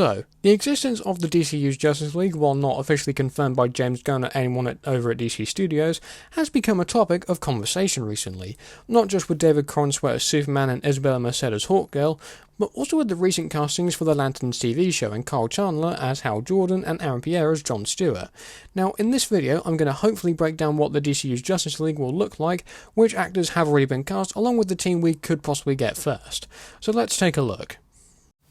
So, the existence of the DCU's Justice League, while not officially confirmed by James Gunn or anyone over at DC Studios, has become a topic of conversation recently, not just with David Corenswet as Superman and Isabella Merced as Hawkgirl, but also with the recent castings for the Lanterns TV show and Kyle Chandler as Hal Jordan and Aaron Pierre as John Stewart. Now, in this video, I'm going to hopefully break down what the DCU's Justice League will look like, which actors have already been cast, along with the team we could possibly get first. So let's take a look.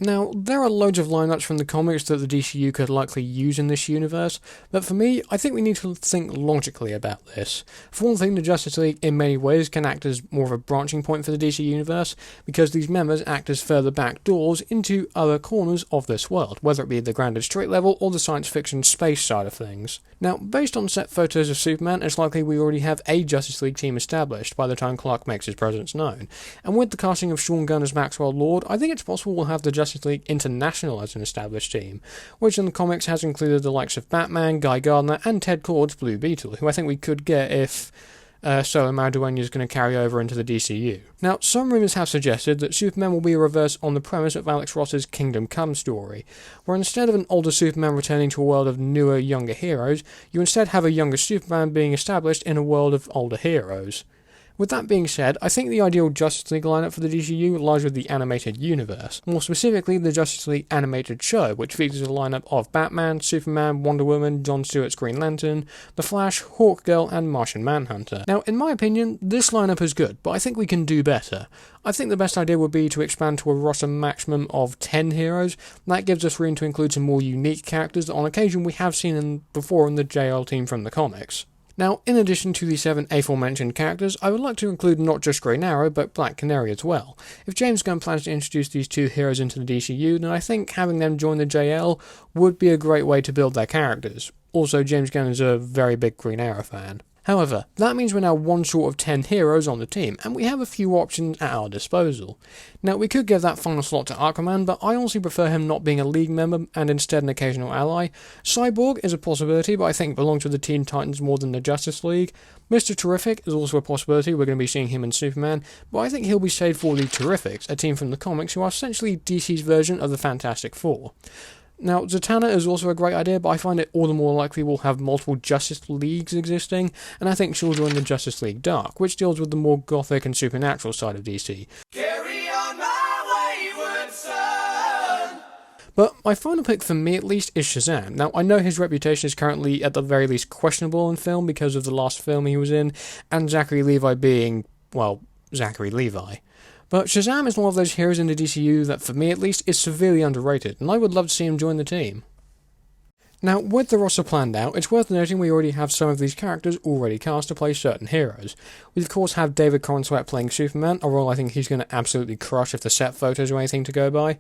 Now, there are loads of lineups from the comics that the DCU could likely use in this universe, but for me, I think we need to think logically about this. For one thing, the Justice League in many ways can act as more of a branching point for the DC universe, because these members act as further back doors into other corners of this world, whether it be the grounded straight level or the science fiction space side of things. Now, based on set photos of Superman, it's likely we already have a Justice League team established by the time Clark makes his presence known, and with the casting of Sean Gunn as Maxwell Lord, I think it's possible we'll have the Justice League International as an established team, which in the comics has included the likes of Batman, Guy Gardner, and Ted Kord's Blue Beetle, who I think we could get if Solo Maldueña is going to carry over into the DCU. Now, some rumours have suggested that Superman will be a reverse on the premise of Alex Ross's Kingdom Come story, where instead of an older Superman returning to a world of newer, younger heroes, you instead have a younger Superman being established in a world of older heroes. With that being said, I think the ideal Justice League lineup for the DCU lies with the animated universe, more specifically the Justice League animated show, which features a lineup of Batman, Superman, Wonder Woman, John Stewart's Green Lantern, The Flash, Hawkgirl, and Martian Manhunter. Now, in my opinion, this lineup is good, but I think we can do better. I think the best idea would be to expand to a roster maximum of 10 heroes. That gives us room to include some more unique characters that on occasion we have seen before in the JL team from the comics. Now, in addition to the 7 aforementioned characters, I would like to include not just Green Arrow, but Black Canary as well. If James Gunn plans to introduce these two heroes into the DCU, then I think having them join the JL would be a great way to build their characters. Also, James Gunn is a very big Green Arrow fan. However, that means we're now one short of 10 heroes on the team, and we have a few options at our disposal. Now, we could give that final slot to Aquaman, but I honestly prefer him not being a League member and instead an occasional ally. Cyborg is a possibility, but I think belongs to the Teen Titans more than the Justice League. Mr. Terrific is also a possibility, we're going to be seeing him in Superman, but I think he'll be saved for the Terrifics, a team from the comics who are essentially DC's version of the Fantastic Four. Now, Zatanna is also a great idea, but I find it all the more likely we'll have multiple Justice Leagues existing, and I think she'll join the Justice League Dark, which deals with the more gothic and supernatural side of DC. Carry on my wayward son! But my final pick for me at least is Shazam. Now, I know his reputation is currently at the very least questionable in film because of the last film he was in, and Zachary Levi being, well, Zachary Levi. But Shazam is one of those heroes in the DCU that, for me at least, is severely underrated, and I would love to see him join the team. Now, with the roster planned out, it's worth noting we already have some of these characters already cast to play certain heroes. We of course have David Corenswet playing Superman, a role I think he's going to absolutely crush if the set photos are anything to go by.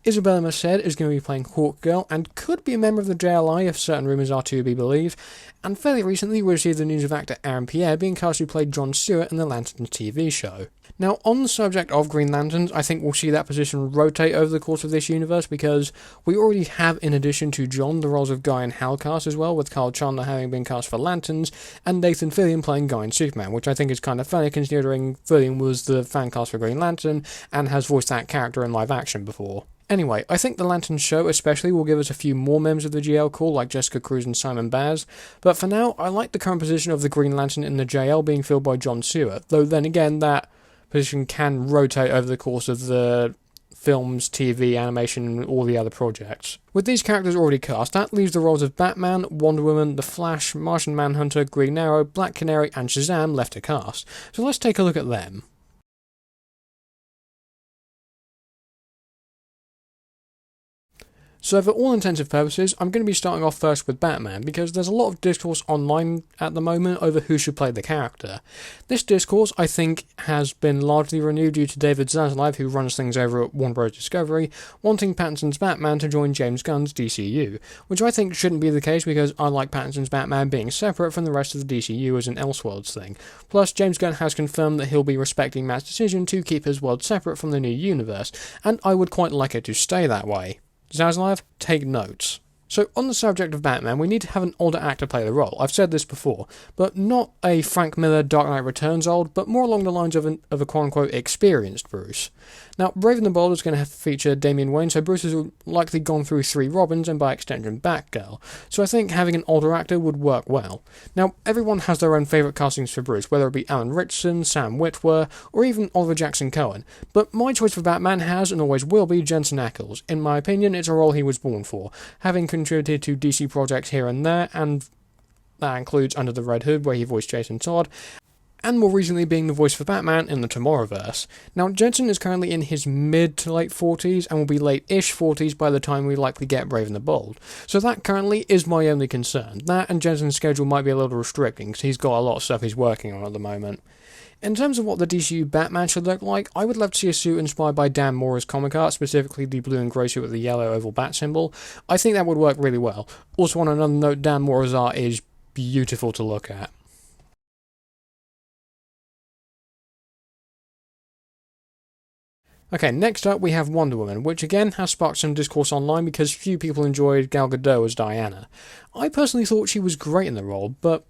Isabella Merced is going to be playing Hawkgirl, and could be a member of the JLI if certain rumours are to be believed. And fairly recently we received the news of actor Aaron Pierre being cast to play John Stewart in the Lanterns TV show. Now, on the subject of Green Lanterns, I think we'll see that position rotate over the course of this universe because we already have, in addition to John, the roles of Guy and Hal cast as well, with Kyle Chandler having been cast for Lanterns, and Nathan Fillion playing Guy and Superman, which I think is kind of funny considering Fillion was the fan cast for Green Lantern and has voiced that character in live action before. Anyway, I think the Lanterns show especially will give us a few more members of the GL call like Jessica Cruz and Simon Baz, but for now, I like the current position of the Green Lantern in the JL being filled by John Stewart, though then again that position can rotate over the course of the films, TV, animation, and all the other projects. With these characters already cast, that leaves the roles of Batman, Wonder Woman, The Flash, Martian Manhunter, Green Arrow, Black Canary, and Shazam left to cast. So let's take a look at them. So for all intensive purposes, I'm going to be starting off first with Batman, because there's a lot of discourse online at the moment over who should play the character. This discourse, I think, has been largely renewed due to David Zaslav, who runs things over at Warner Bros. Discovery, wanting Pattinson's Batman to join James Gunn's DCU, which I think shouldn't be the case because I like Pattinson's Batman being separate from the rest of the DCU as an Elseworlds thing. Plus, James Gunn has confirmed that he'll be respecting Matt's decision to keep his world separate from the new universe, and I would quite like it to stay that way. Zaslav, take notes. So, on the subject of Batman, we need to have an older actor play the role. I've said this before, but not a Frank Miller Dark Knight Returns old, but more along the lines of a quote-unquote experienced Bruce. Now, Brave and the Bold is going to have to feature Damian Wayne, so Bruce has likely gone through 3 Robins and by extension Batgirl, so I think having an older actor would work well. Now, everyone has their own favourite castings for Bruce, whether it be Alan Ritchson, Sam Witwer, or even Oliver Jackson Cohen, but my choice for Batman has and always will be Jensen Ackles. In my opinion, it's a role he was born for, having contributed to DC projects here and there, and that includes Under the Red Hood, where he voiced Jason Todd, and more recently being the voice for Batman in the Tomorrowverse. Now, Jensen is currently in his mid to late 40s and will be late-ish 40s by the time we likely get Brave and the Bold, so that currently is my only concern. That and Jensen's schedule might be a little restricting, because he's got a lot of stuff he's working on at the moment. In terms of what the DCU Batman should look like, I would love to see a suit inspired by Dan Mora's comic art, specifically the blue and grey suit with the yellow oval bat symbol. I think that would work really well. Also, on another note, Dan Mora's art is beautiful to look at. Okay, next up we have Wonder Woman, which again has sparked some discourse online because few people enjoyed Gal Gadot as Diana. I personally thought she was great in the role, but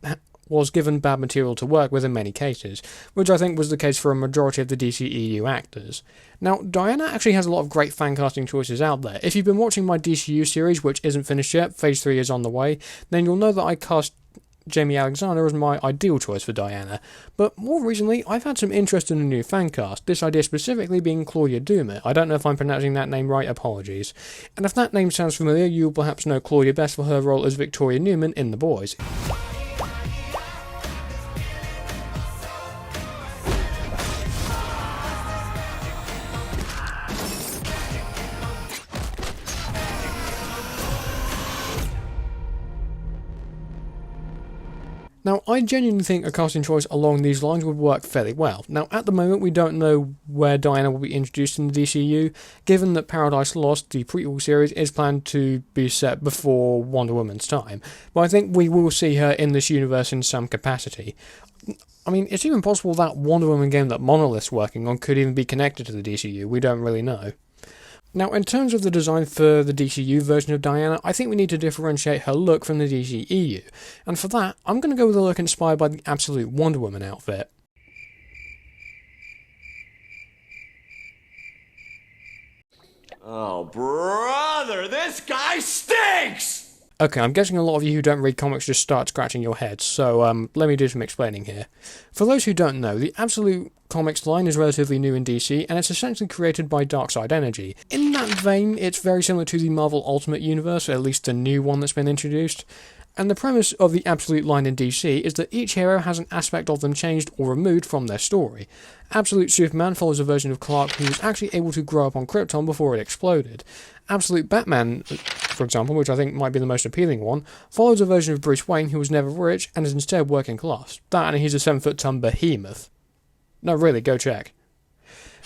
was given bad material to work with in many cases, which I think was the case for a majority of the DCEU actors. Now, Diana actually has a lot of great fan casting choices out there. If you've been watching my DCU series, which isn't finished yet, Phase 3 is on the way, then you'll know that I cast Jamie Alexander as my ideal choice for Diana, but more recently I've had some interest in a new fan cast, this idea specifically being Claudia Duma. I don't know if I'm pronouncing that name right, apologies. And if that name sounds familiar, you'll perhaps know Claudia best for her role as Victoria Newman in The Boys. Now, I genuinely think a casting choice along these lines would work fairly well. Now, at the moment, we don't know where Diana will be introduced in the DCU, given that Paradise Lost, the prequel series, is planned to be set before Wonder Woman's time. But I think we will see her in this universe in some capacity. I mean, it's even possible that Wonder Woman game that Monolith's working on could even be connected to the DCU, we don't really know. Now, in terms of the design for the DCU version of Diana, I think we need to differentiate her look from the DCEU, and for that, I'm going to go with a look inspired by the absolute Wonder Woman outfit. Oh, brother, this guy stinks! Okay, I'm guessing a lot of you who don't read comics just start scratching your heads, so let me do some explaining here. For those who don't know, the Absolute Comics line is relatively new in DC, and it's essentially created by Darkseid Energy. In that vein, it's very similar to the Marvel Ultimate Universe, at least the new one that's been introduced. And the premise of the Absolute line in DC is that each hero has an aspect of them changed or removed from their story. Absolute Superman follows a version of Clark who was actually able to grow up on Krypton before it exploded. Absolute Batman, for example, which I think might be the most appealing one, follows a version of Bruce Wayne who was never rich and is instead working class. That and he's a 7-foot-ton behemoth. No, really, go check.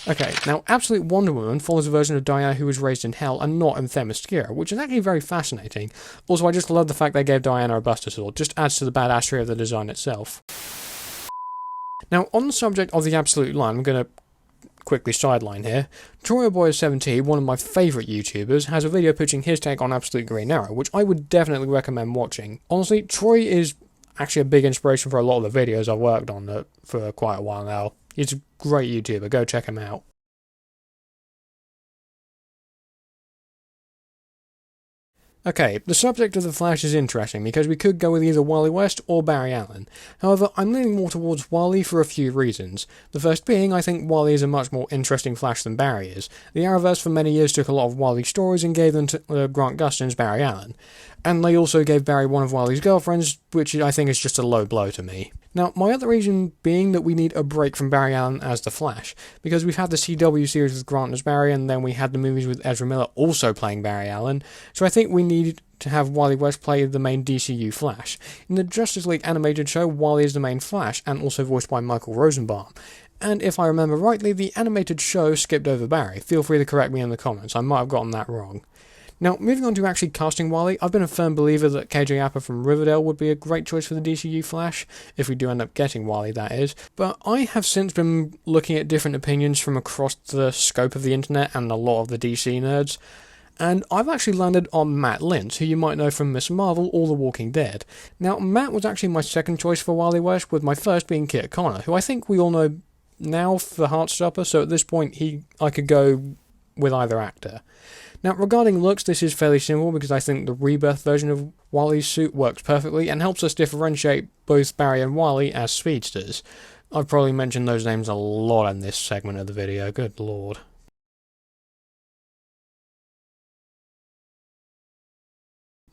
Okay, now Absolute Wonder Woman follows a version of Diana who was raised in Hell and not in Themyscira, which is actually very fascinating. Also, I just love the fact they gave Diana a Buster Sword, just adds to the badassery of the design itself. Now, on the subject of the Absolute line, I'm going to quickly sideline here. TROYOBOYO, one of my favourite YouTubers, has a video pitching his take on Absolute Green Arrow, which I would definitely recommend watching. Honestly, Troy is actually a big inspiration for a lot of the videos I've worked on for quite a while now. He's a great YouTuber, go check him out. Okay, the subject of The Flash is interesting because we could go with either Wally West or Barry Allen. However, I'm leaning more towards Wally for a few reasons. The first being, I think Wally is a much more interesting Flash than Barry is. The Arrowverse for many years took a lot of Wally stories and gave them to Grant Gustin's Barry Allen. And they also gave Barry one of Wally's girlfriends, which I think is just a low blow to me. Now, my other reason being that we need a break from Barry Allen as the Flash, because we've had the CW series with Grant as Barry, and then we had the movies with Ezra Miller also playing Barry Allen, so I think we need to have Wally West play the main DCU Flash. In the Justice League animated show, Wally is the main Flash, and also voiced by Michael Rosenbaum. And if I remember rightly, the animated show skipped over Barry. Feel free to correct me in the comments, I might have gotten that wrong. Now, moving on to actually casting Wally, I've been a firm believer that KJ Apa from Riverdale would be a great choice for the DCU Flash, if we do end up getting Wally, that is. But I have since been looking at different opinions from across the scope of the internet and a lot of the DC nerds, and I've actually landed on Matt Lintz, who you might know from Miss Marvel or The Walking Dead. Now, Matt was actually my second choice for Wily West, with my first being Kit Connor, who I think we all know now for Heartstopper, so at this point I could go with either actor. Now, regarding looks, this is fairly simple because I think the Rebirth version of Wily's suit works perfectly and helps us differentiate both Barry and Wily as speedsters. I've probably mentioned those names a lot in this segment of the video, good lord.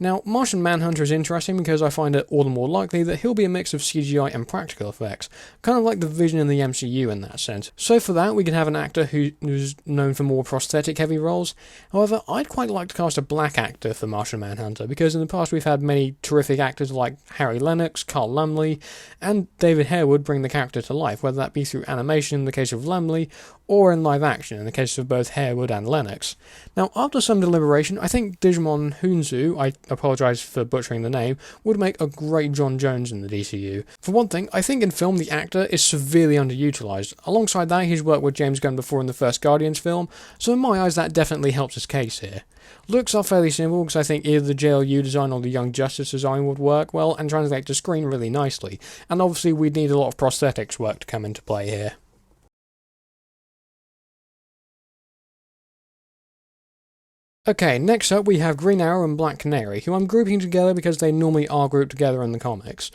Now, Martian Manhunter is interesting because I find it all the more likely that he'll be a mix of CGI and practical effects, kind of like the Vision in the MCU in that sense. So for that, we can have an actor who's known for more prosthetic-heavy roles. However, I'd quite like to cast a black actor for Martian Manhunter, because in the past we've had many terrific actors like Harry Lennox, Carl Laemmle, and David Harewood bring the character to life, whether that be through animation in the case of Laemmle, or in live action in the case of both Harewood and Lennox. Now, after some deliberation, I think Digimon Hunzu, I apologise for butchering the name, would make a great John Jones in the DCU. For one thing, I think in film the actor is severely underutilised. Alongside that, he's worked with James Gunn before in the first Guardians film, so in my eyes that definitely helps his case here. Looks are fairly simple because I think either the YchLjOhJEsBTvsKg design or the Young Justice design would work well and translate to screen really nicely, and obviously we'd need a lot of prosthetics work to come into play here. Okay, next up we have Green Arrow and Black Canary, who I'm grouping together because they normally are grouped together in the comics.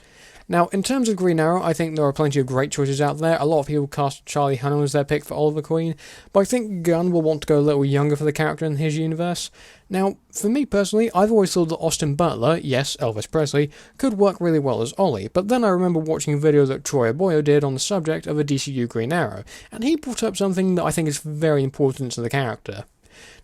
Now, in terms of Green Arrow, I think there are plenty of great choices out there. A lot of people cast Charlie Hunnam as their pick for Oliver Queen, but I think Gunn will want to go a little younger for the character in his universe. Now, for me personally, I've always thought that Austin Butler, yes, Elvis Presley, could work really well as Ollie, but then I remember watching a video that TROYOBOYO did on the subject of a DCU Green Arrow, and he brought up something that I think is very important to the character.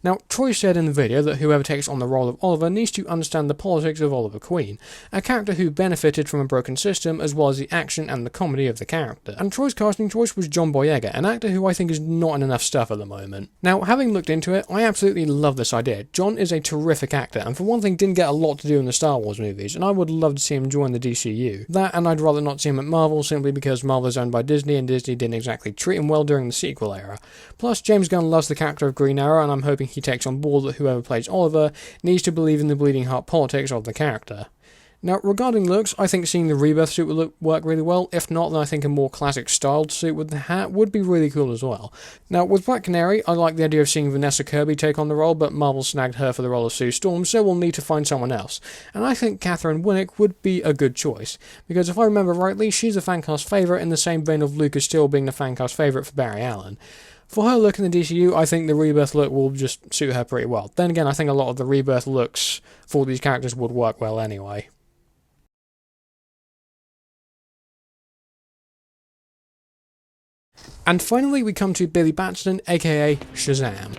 Now, Troy said in the video that whoever takes on the role of Oliver needs to understand the politics of Oliver Queen, a character who benefited from a broken system as well as the action and the comedy of the character. And Troy's casting choice was John Boyega, an actor who I think is not in enough stuff at the moment. Now, having looked into it, I absolutely love this idea. John is a terrific actor, and for one thing didn't get a lot to do in the Star Wars movies, and I would love to see him join the DCU. That, and I'd rather not see him at Marvel, simply because Marvel is owned by Disney, and Disney didn't exactly treat him well during the sequel era. Plus, James Gunn loves the character of Green Arrow, and I'm hoping he takes on board that whoever plays Oliver needs to believe in the bleeding heart politics of the character. Now, regarding looks, I think seeing the Rebirth suit would work really well. If not, then I think a more classic styled suit with the hat would be really cool as well. Now, with Black Canary, I like the idea of seeing Vanessa Kirby take on the role, but Marvel snagged her for the role of Sue Storm, so we'll need to find someone else. And I think Catherine Winnick would be a good choice, because if I remember rightly, she's a Fancast favourite in the same vein of Lucas Steele being the Fancast favourite for Barry Allen. For her look in the DCU, I think the Rebirth look will just suit her pretty well. Then again, I think a lot of the Rebirth looks for these characters would work well anyway. And finally, we come to Billy Batson, aka Shazam.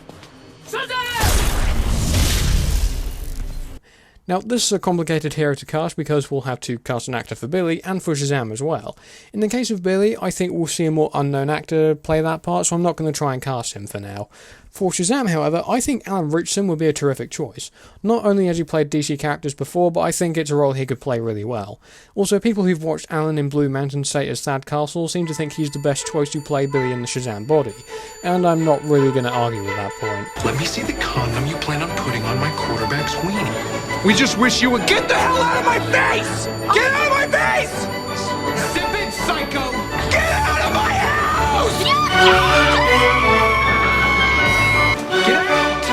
Now, this is a complicated hero to cast because we'll have to cast an actor for Billy and for Shazam as well. In the case of Billy, I think we'll see a more unknown actor play that part, so I'm not going to try and cast him for now. For Shazam, however, I think Alan Ritchson would be a terrific choice. Not only has he played DC characters before, but I think it's a role he could play really well. Also, people who've watched Alan in Blue Mountain State as Thad Castle seem to think he's the best choice to play Billy in the Shazam body, and I'm not really going to argue with that point. Let me see the condom you plan on putting on my quarterback's weenie. We just wish you would get the hell out of my face! Get out of my face! Zip it, psycho! Get out of my house! Get out! Get out!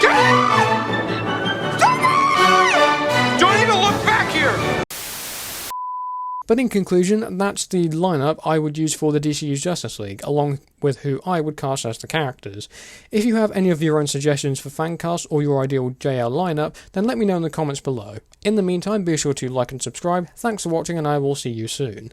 Get out! Stop it! Don't even look back here! But in conclusion, that's the lineup I would use for the DCU's Justice League, along with who I would cast as the characters. If you have any of your own suggestions for Fancast or your ideal JL lineup, then let me know in the comments below. In the meantime, be sure to like and subscribe. Thanks for watching, and I will see you soon.